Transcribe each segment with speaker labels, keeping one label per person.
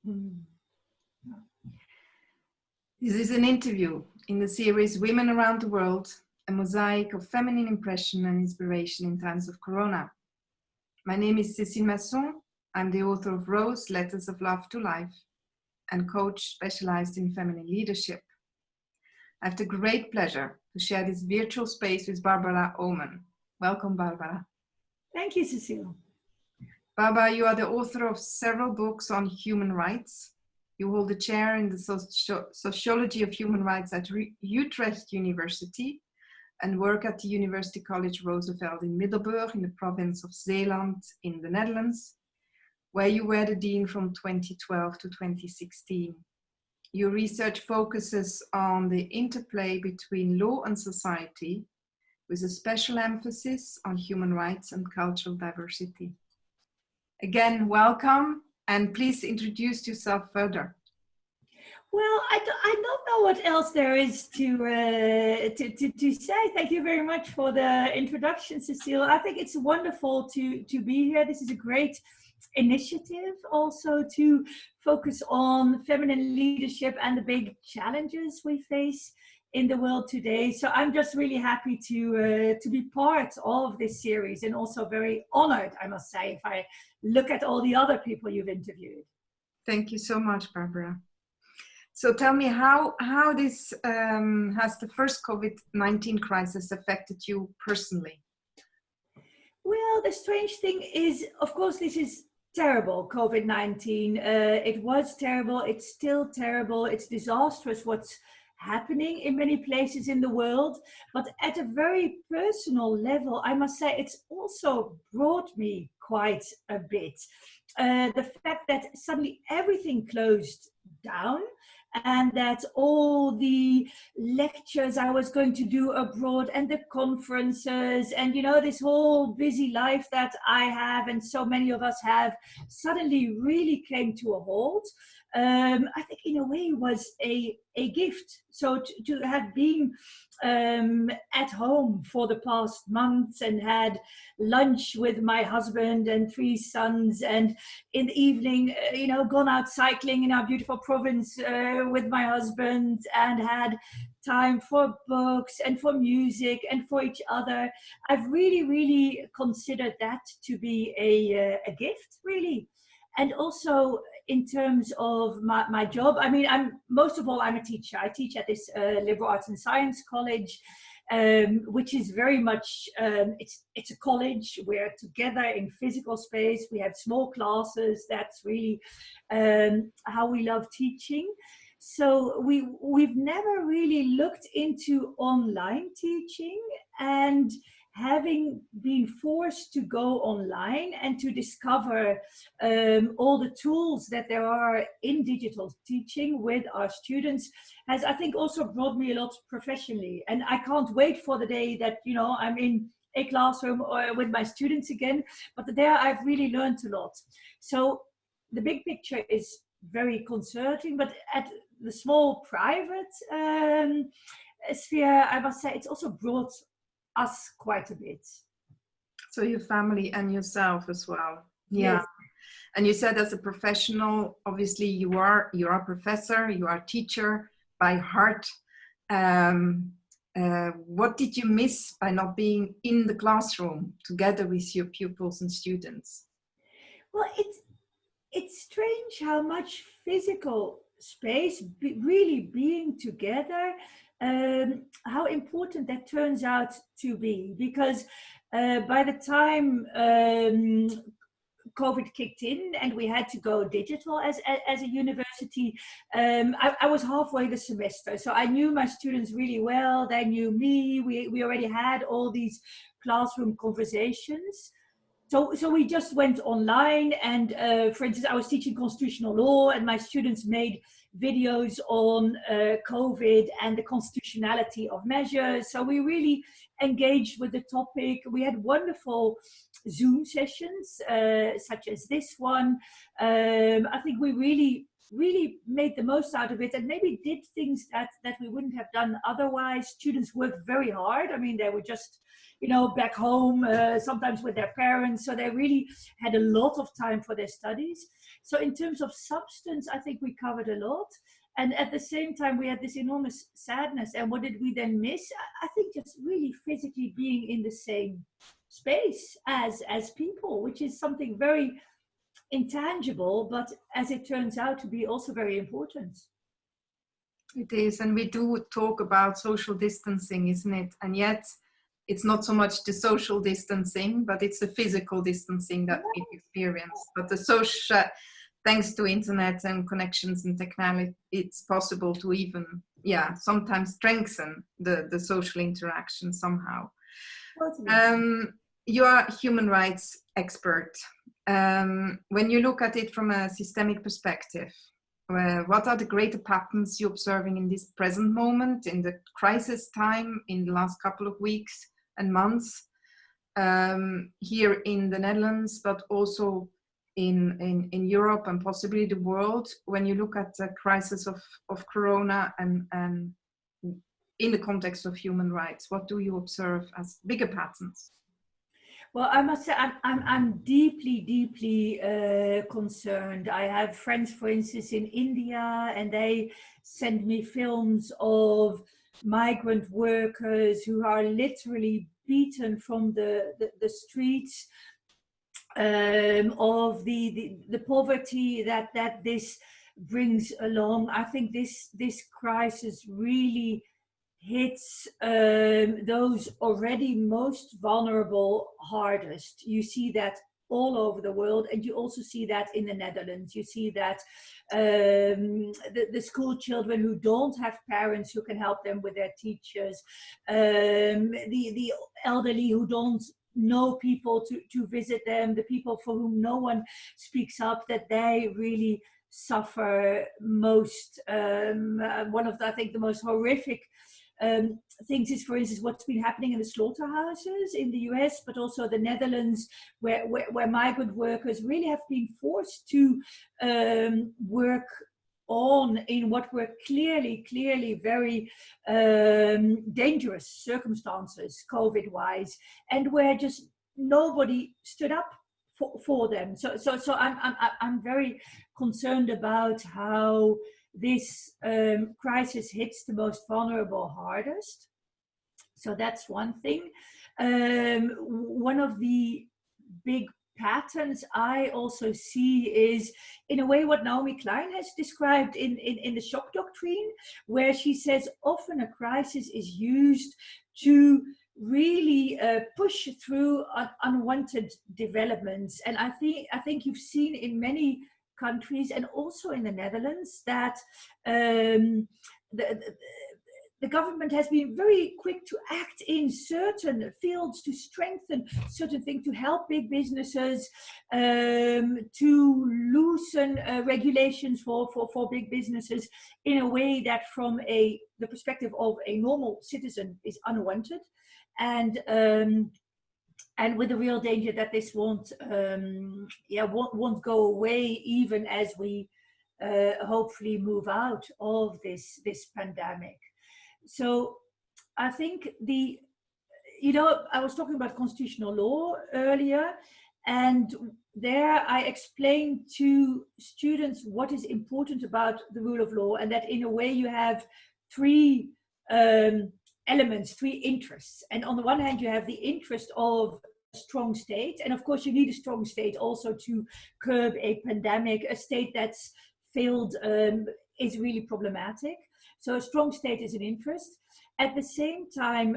Speaker 1: Mm.
Speaker 2: This is an interview in the series Women Around the World, a mosaic of feminine impression and inspiration in times of Corona. My name is Cécile Masson. I'm the author of Rose, Letters of Love to Life, and coach specialized in feminine leadership. I have the great pleasure to share this virtual space with Barbara Oomen. Welcome, Barbara.
Speaker 1: Thank you, Cécile.
Speaker 2: Barbara, you are the author of several books on human rights. You hold a chair in the sociology of human rights at Utrecht University and work at the University College Roosevelt in Middelburg in the province of Zeeland in the Netherlands, where you were the dean from 2012 to 2016. Your research focuses on the interplay between law and society, with a special emphasis on human rights and cultural diversity. Again, welcome, and please introduce yourself further.
Speaker 1: Well, I don't know what else there is to say. Thank you very much for the introduction, Cécile. I think it's wonderful to be here. This is a great initiative also to focus on feminine leadership and the big challenges we face in the world today. So I'm just really happy to be part of this series, and also very honored, I must say, if I look at all the other people you've interviewed.
Speaker 2: Thank you so much, Barbara. So tell me, how this has the first COVID-19 crisis affected you personally?
Speaker 1: Well, the strange thing is, of course, this is terrible, COVID-19. It was terrible. It's still terrible. It's disastrous what's happening in many places in the world. But at a very personal level, I must say, it's also brought me quite a bit. The fact that suddenly everything closed down, and that all the lectures I was going to do abroad and the conferences and, you know, this whole busy life that I have and so many of us have suddenly really came to a halt. I think in a way was a gift. So to have been at home for the past months and had lunch with my husband and 3 sons, and in the evening, you know, gone out cycling in our beautiful province with my husband, and had time for books and for music and for each other. I've really considered that to be a gift, really. And also in terms of my job, I mean, most of all, I'm a teacher. I teach at this liberal arts and science college, which is very much, it's a college. We're together in physical space. We have small classes. That's really how we love teaching. So we've never really looked into online teaching, and having been forced to go online and to discover all the tools that there are in digital teaching with our students has, I think, also brought me a lot professionally. And I can't wait for the day that, you know, I'm in a classroom or with my students again, but there I've really learned a lot. So the big picture is very concerning, but at the small private sphere, I must say, it's also brought us quite a bit.
Speaker 2: So your family and yourself as well. Yeah. Yes. And you said, as a professional, obviously you are a professor, you are a teacher by heart. What did you miss by not being in the classroom together with your pupils and students?
Speaker 1: Well, it's strange how much physical space, really being together, how important that turns out to be, because by the time COVID kicked in and we had to go digital as a university, I was halfway the semester, so I knew my students really well. They knew me. We already had all these classroom conversations. So we just went online, and for instance, I was teaching constitutional law, and my students made videos on COVID and the constitutionality of measures. So we really engaged with the topic. We had wonderful Zoom sessions, such as this one. I think we really really made the most out of it and maybe did things that we wouldn't have done otherwise. Students worked very hard. I mean, they were just, back home, sometimes with their parents. So they really had a lot of time for their studies. So in terms of substance, I think we covered a lot. And at the same time, we had this enormous sadness. And what did we then miss? I think just really physically being in the same space as people, which is something very intangible, but as it turns out to be also very important.
Speaker 2: It is, and we do talk about social distancing, isn't it? And yet it's not so much the social distancing, but it's the physical distancing that we experience. But the social, thanks to internet and connections and technology, it's possible to even, sometimes strengthen the social interaction somehow. You are a human rights expert. When you look at it from a systemic perspective, what are the greater patterns you're observing in this present moment, in the crisis time, in the last couple of weeks and months, here in the Netherlands, but also in Europe and possibly the world, when you look at the crisis of Corona and in the context of human rights? What do you observe as bigger patterns?
Speaker 1: Well, I must say I'm deeply, deeply concerned. I have friends, for instance, in India, and they send me films of migrant workers who are literally beaten from the streets, of the poverty that this brings along. I think this crisis really hits those already most vulnerable hardest. You see that all over the world, and you also see that in the Netherlands. You see that the school children who don't have parents who can help them with their teachers, the elderly who don't know people to visit them, the people for whom no one speaks up, that they really suffer most. One of I think the most horrific things is, for instance, what's been happening in the slaughterhouses in the US, but also the Netherlands, where migrant workers really have been forced to work on in what were clearly very dangerous circumstances, COVID-wise, and where just nobody stood up for them. So I'm very concerned about how this crisis hits the most vulnerable hardest. So that's one thing. One of the big patterns I also see is, in a way, what Naomi Klein has described in the shock doctrine, where she says often a crisis is used to really push through unwanted developments. And I think you've seen in many countries, and also in the Netherlands, that the government has been very quick to act in certain fields to strengthen certain things, to help big businesses, to loosen regulations for big businesses in a way that from the perspective of a normal citizen is unwanted. And with the real danger that this won't go away, even as we hopefully move out of this pandemic. So I think I was talking about constitutional law earlier, and there I explained to students what is important about the rule of law, and that in a way you have three elements, three interests. And on the one hand, you have the interest of a strong state. And of course, you need a strong state also to curb a pandemic. A state that's failed is really problematic. So a strong state is an interest. At the same time,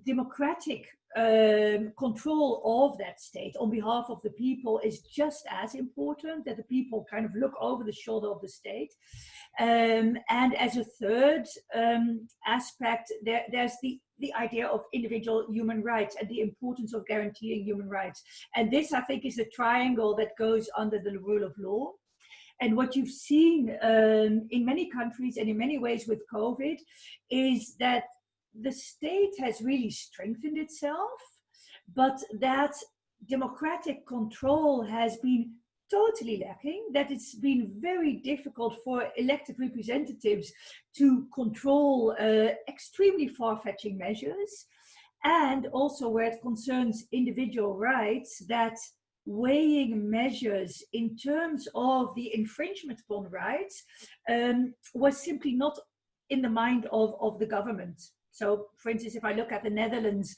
Speaker 1: democratic control of that state on behalf of the people is just as important, that the people kind of look over the shoulder of the state. And as a third aspect, there's the idea of individual human rights and the importance of guaranteeing human rights. And this, I think, is a triangle that goes under the rule of law. And what you've seen in many countries and in many ways with COVID is that the state has really strengthened itself, but that democratic control has been totally lacking, that it's been very difficult for elected representatives to control extremely far-fetching measures, and also where it concerns individual rights, that weighing measures in terms of the infringement upon rights was simply not in the mind of the government. So, for instance, if I look at the Netherlands,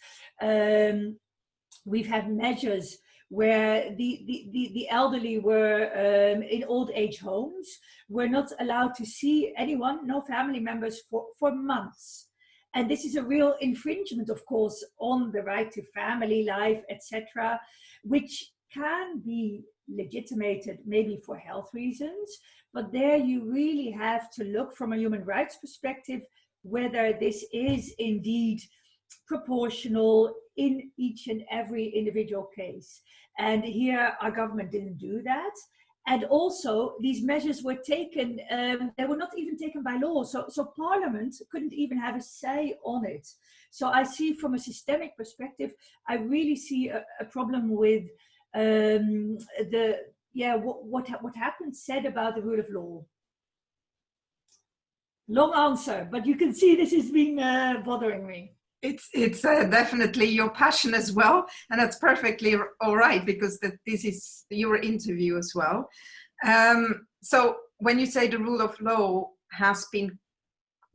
Speaker 1: we've had measures where the elderly were in old age homes, were not allowed to see anyone, no family members, for months. And this is a real infringement, of course, on the right to family life, etc., which can be legitimated maybe for health reasons, but there you really have to look from a human rights perspective whether this is indeed proportional in each and every individual case. And here our government didn't do that. And also these measures were taken, they were not even taken by law. So Parliament couldn't even have a say on it. So I see from a systemic perspective, I really see a problem with what happened said about the rule of law. Long answer, but you can see this has been bothering me.
Speaker 2: It's definitely your passion as well, and that's perfectly all right, because this is your interview as well. So when you say the rule of law has been,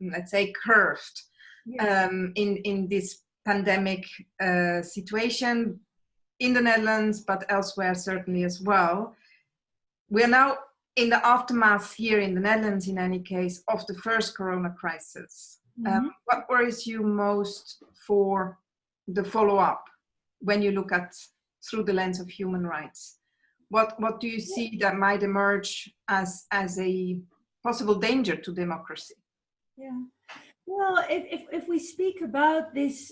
Speaker 2: let's say, curved in this pandemic situation in the Netherlands, but elsewhere certainly as well, we are now in the aftermath here in the Netherlands, in any case, of the first corona crisis. What worries you most for the follow-up when you look at through the lens of human rights? What do you see that might emerge as a possible danger to democracy?
Speaker 1: Yeah. Well, if we speak about this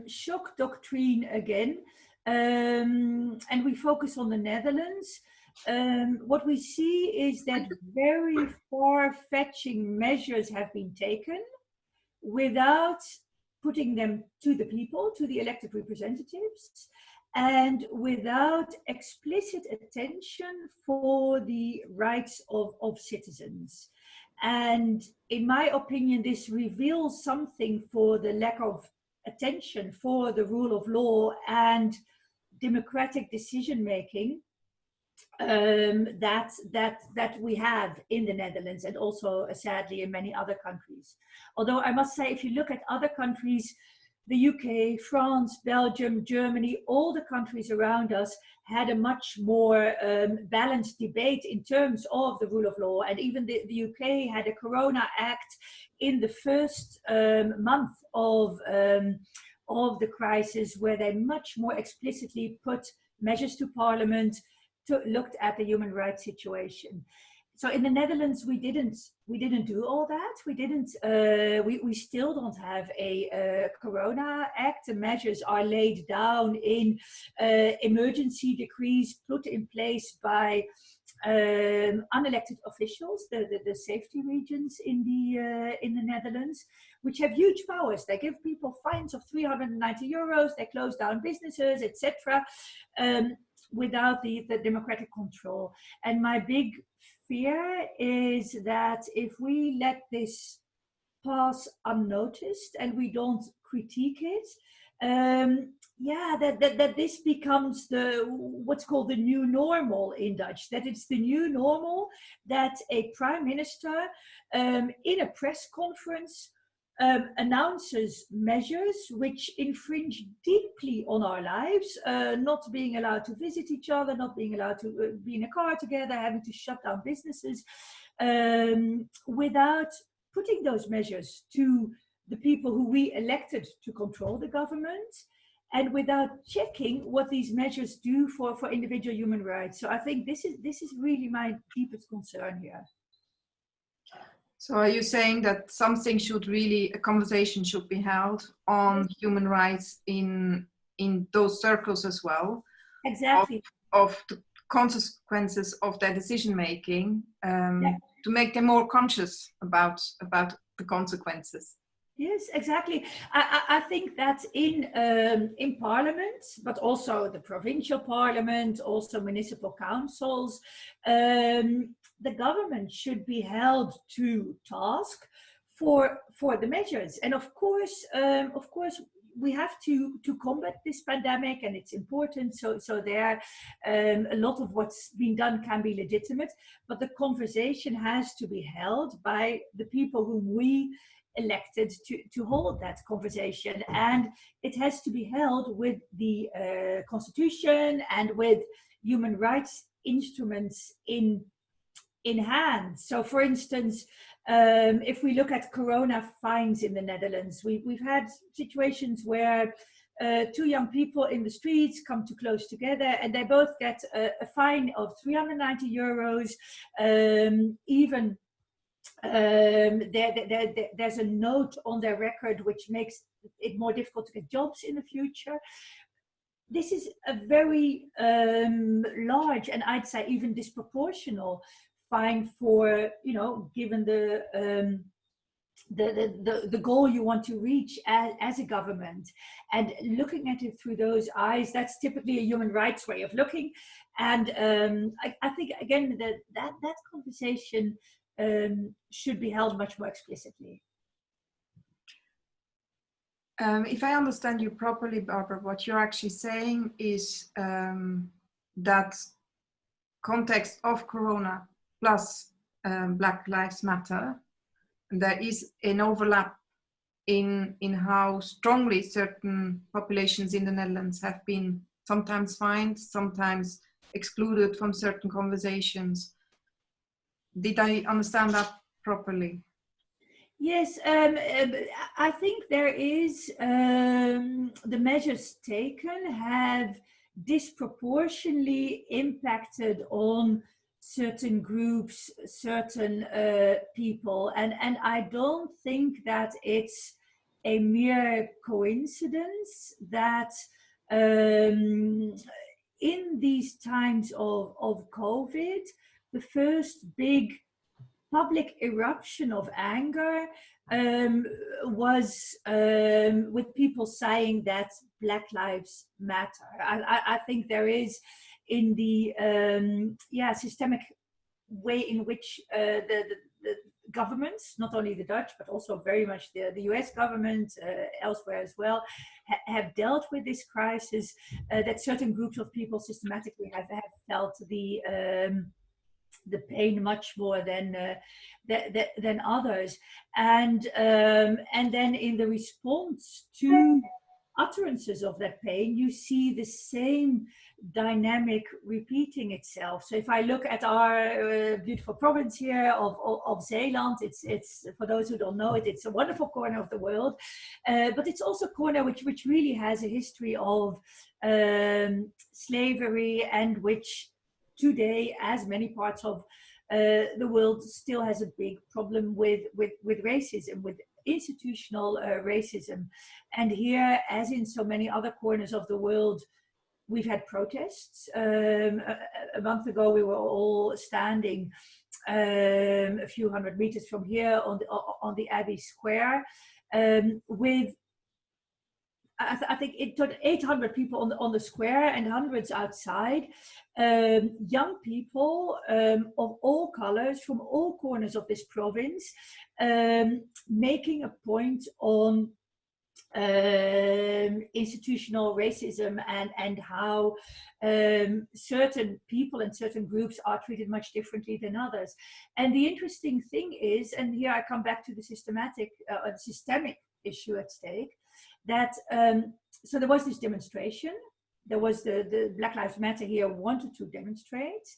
Speaker 1: shock doctrine again, and we focus on the Netherlands, what we see is that very far-fetching measures have been taken without putting them to the people, to the elected representatives, and without explicit attention for the rights of citizens. And in my opinion, this reveals something for the lack of attention for the rule of law and democratic decision making that we have in the Netherlands, and also sadly in many other countries. Although I must say, if you look at other countries, the UK, France, Belgium, Germany, all the countries around us had a much more balanced debate in terms of the rule of law. And even the UK had a Corona Act in the first month of the crisis, where they much more explicitly put measures to Parliament, looked at the human rights situation. So in the Netherlands, we didn't do all that. We still don't have a Corona Act. The measures are laid down in emergency decrees put in place by unelected officials, the safety regions in the Netherlands, which have huge powers. They give people fines of 390 euros. They close down businesses, etc. Without the democratic control. And my big fear is that if we let this pass unnoticed and we don't critique it, that this becomes what's called the new normal in Dutch. That it's the new normal that a prime minister in a press conference announces measures which infringe deeply on our lives, not being allowed to visit each other, not being allowed to be in a car together, having to shut down businesses, without putting those measures to the people who we elected to control the government, and without checking what these measures do for individual human rights. So I think this is really my deepest concern here.
Speaker 2: So are you saying that a conversation should be held on human rights in those circles as well?
Speaker 1: Exactly.
Speaker 2: Of the consequences of their decision making, to make them more conscious about the consequences.
Speaker 1: Yes, exactly. I think that in Parliament, but also the provincial parliament, also municipal councils, the government should be held to task for the measures. And of course, we have to combat this pandemic, and it's important. So there, a lot of what's been done can be legitimate, but the conversation has to be held by the people whom we elected to hold that conversation, and it has to be held with the constitution and with human rights instruments in hand. So for instance, if we look at corona fines in the Netherlands, we've had situations where two young people in the streets come too close together and they both get a fine of 390 euros. Even there's a note on their record which makes it more difficult to get jobs in the future. This is a very large, and I'd say even disproportional fine for, given the goal you want to reach as a government. And looking at it through those eyes, that's typically a human rights way of looking. And I think, again, that conversation should be held much more explicitly.
Speaker 2: If I understand you properly, Barbara, what you're actually saying is that context of Corona plus Black Lives Matter, there is an overlap in how strongly certain populations in the Netherlands have been sometimes fined, sometimes excluded from certain conversations. Did I understand that properly?
Speaker 1: Yes, I think there is, the measures taken have disproportionately impacted on certain groups, certain people, and I don't think that it's a mere coincidence that in these times of COVID, the first big public eruption of anger was with people saying that Black Lives Matter. I think there is, in the systemic way in which the governments, not only the Dutch, but also very much the US government, elsewhere as well, have dealt with this crisis, that certain groups of people systematically have felt the pain much more than others, and then in the response to utterances of that pain, you see the same dynamic repeating itself. So if I look at our beautiful province here of Zeeland, it's for those who don't know it, it's a wonderful corner of the world, but it's also a corner which really has a history of slavery, and which today, as many parts of the world, still has a big problem with racism, with institutional racism. And here, as in so many other corners of the world, we've had protests. A month ago, we were all standing a few hundred meters from here on the Abbey Square, with I think it took 800 people on the square and hundreds outside, young people of all colors from all corners of this province, making a point on institutional racism and how certain people and certain groups are treated much differently than others. And the interesting thing is, and here I come back to the systemic issue at stake, that so there was this demonstration, there was the Black Lives Matter here wanted to demonstrate,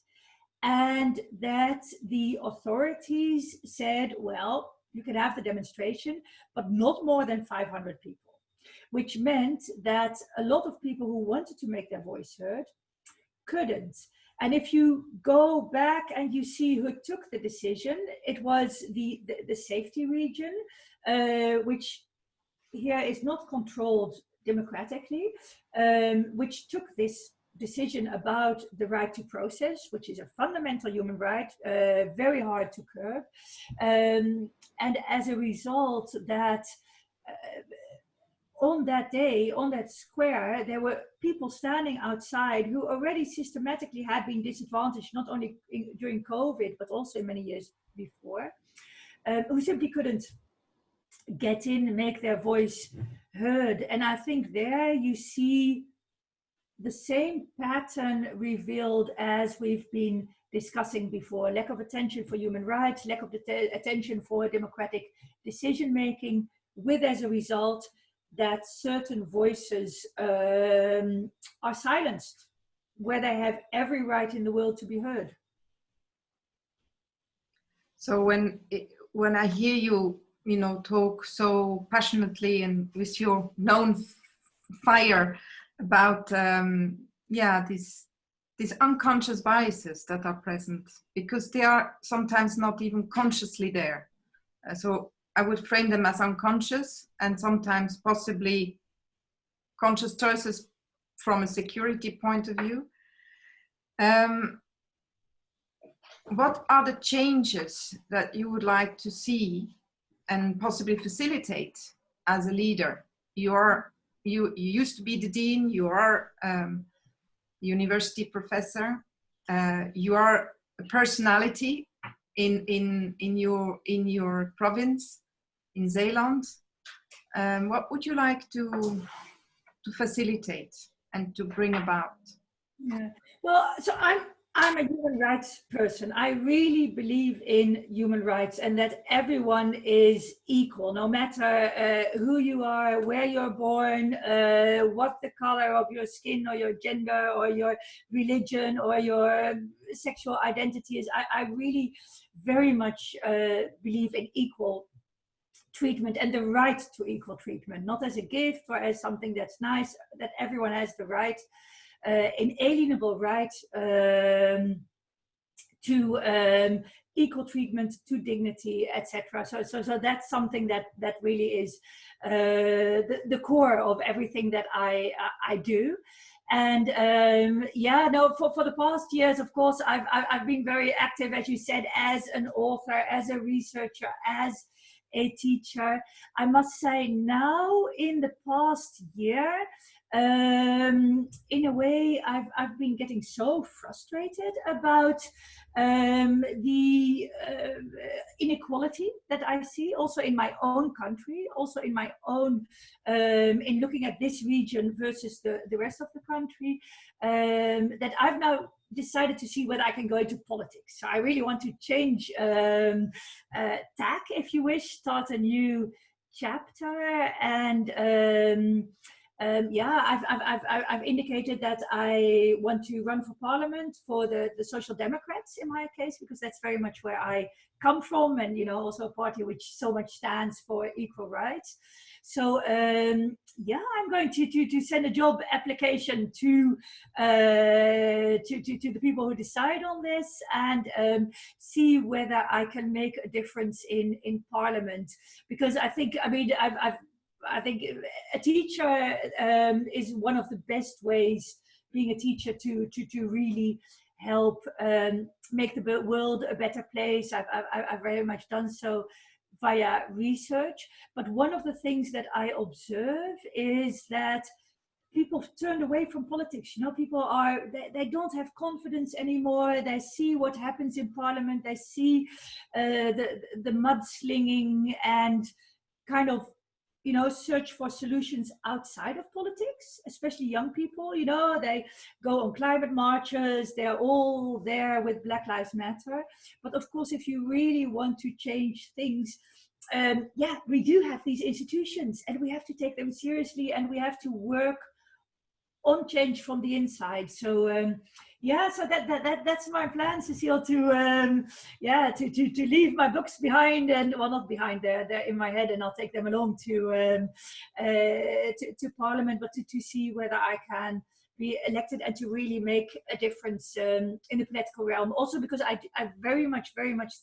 Speaker 1: and that the authorities said, well, you can have the demonstration, but not more than 500 people, which meant that a lot of people who wanted to make their voice heard couldn't. And if you go back and you see who took the decision, it was the safety region, which here is not controlled democratically, which took this decision about the right to process, which is a fundamental human right, very hard to curb. And as a result, that on that day, on that square, there were people standing outside who already systematically had been disadvantaged, not only during COVID, but also in many years before, who simply couldn't get in and make their voice heard. And I think there you see the same pattern revealed as we've been discussing before: lack of attention for human rights, lack of attention for democratic decision making, with as a result that certain voices are silenced where they have every right in the world to be heard.
Speaker 2: So when I hear you, talk so passionately and with your known fire about these unconscious biases that are present, because they are sometimes not even consciously there. So I would frame them as unconscious and sometimes possibly conscious choices from a security point of view. What are the changes that you would like to see and possibly facilitate as a leader? You used to be the dean, you are university professor, you are a personality in your province, in Zeeland. What would you like to facilitate and to bring about?
Speaker 1: Yeah. Well, so I'm a human rights person. I really believe in human rights and that everyone is equal, no matter who you are, where you're born, what the color of your skin or your gender or your religion or your sexual identity is. I really very much believe in equal treatment and the right to equal treatment, not as a gift or as something that's nice, that everyone has the right, inalienable right to equal treatment, to dignity, etc. So that's something that really is the core of everything that I do. And for the past years, of course, I've been very active, as you said, as an author, as a researcher, as a teacher. I must say now, in the past year, in a way, I've been getting so frustrated about the inequality that I see also in my own country, also in my own, in looking at this region versus the rest of the country, that I've now decided to see whether I can go into politics. So I really want to change tack, if you wish, start a new chapter. And I've indicated that I want to run for parliament for the Social Democrats in my case, because that's very much where I come from, and also a party which so much stands for equal rights. So I'm going to send a job application to the people who decide on this, and see whether I can make a difference in parliament, because I think I think a teacher is one of the best ways, being a teacher, to really help make the world a better place. I've very much done so via research. But one of the things that I observe is that people have turned away from politics. People they don't have confidence anymore. They see what happens in parliament. They see the mudslinging and kind of search for solutions outside of politics, especially young people. They go on climate marches, they're all there with Black Lives Matter. But of course, if you really want to change things, we do have these institutions and we have to take them seriously, and we have to work on change from the inside. So so that's my plan, Cécile, to leave my books behind, and well, not behind, they're in my head, and I'll take them along to Parliament, but to see whether I can be elected and to really make a difference in the political realm. Also because I very much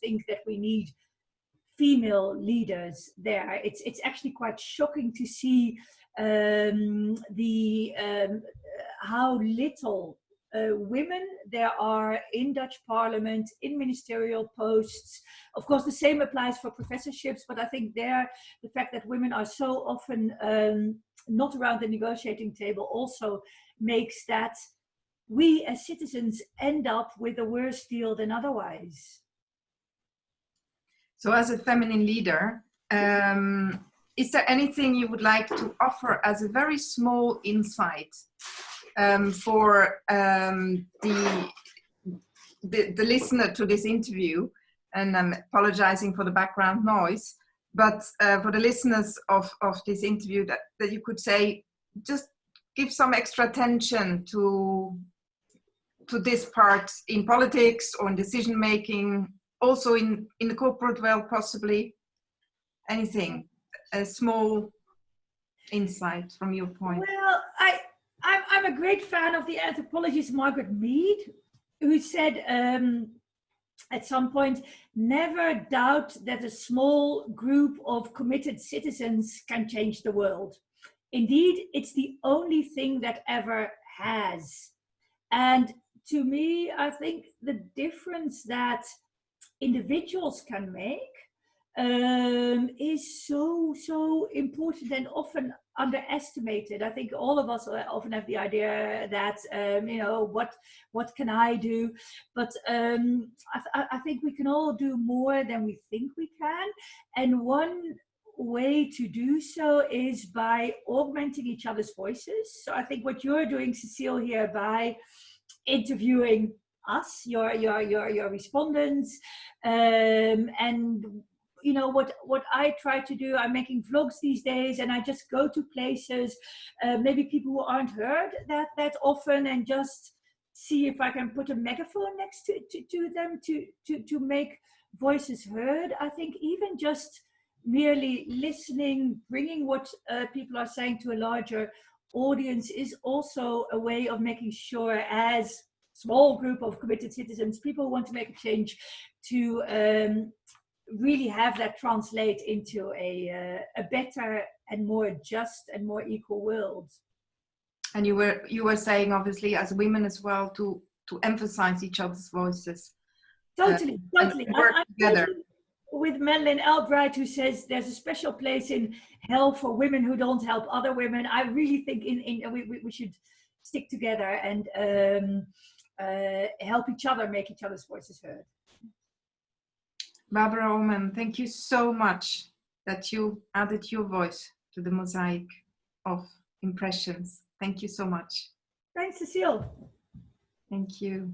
Speaker 1: think that we need female leaders there. It's actually quite shocking to see how little women there are in Dutch Parliament, in ministerial posts. Of course, the same applies for professorships, but I think there, the fact that women are so often not around the negotiating table also makes that we as citizens end up with a worse deal than otherwise.
Speaker 2: So as a feminine leader, is there anything you would like to offer as a very small insight for the listener to this interview? And I'm apologizing for the background noise, but for the listeners of this interview, that you could say, just give some extra attention to this part in politics or in decision making, also in the corporate world, possibly. Anything, a small insight from your point.
Speaker 1: Well, I'm a great fan of the anthropologist Margaret Mead, who said at some point, never doubt that a small group of committed citizens can change the world. Indeed, it's the only thing that ever has. And to me, I think the difference that individuals can make is so important and often underestimated. I think all of us often have the idea that what can I do, but I think we can all do more than we think we can, and one way to do so is by augmenting each other's voices. So I think what you're doing, Cécile, here by interviewing us, your respondents, and you know what I try to do, I'm making vlogs these days, and I just go to places, maybe people who aren't heard that often, and just see if I can put a megaphone next to them to make voices heard. I think even just merely listening, bringing what people are saying to a larger audience is also a way of making sure, as small group of committed citizens, people who want to make a change, to really have that translate into a better and more just and more equal world.
Speaker 2: And you were saying, obviously, as women as well, to emphasize each other's voices.
Speaker 1: Totally.
Speaker 2: And work together.
Speaker 1: Totally with Madeleine Albright, who says there's a special place in hell for women who don't help other women. I really think we should stick together and help each other make each other's voices heard.
Speaker 2: Barbara Oomen, thank you so much that you added your voice to the mosaic of impressions. Thank you so much.
Speaker 1: Thanks, Cécile.
Speaker 2: Thank you.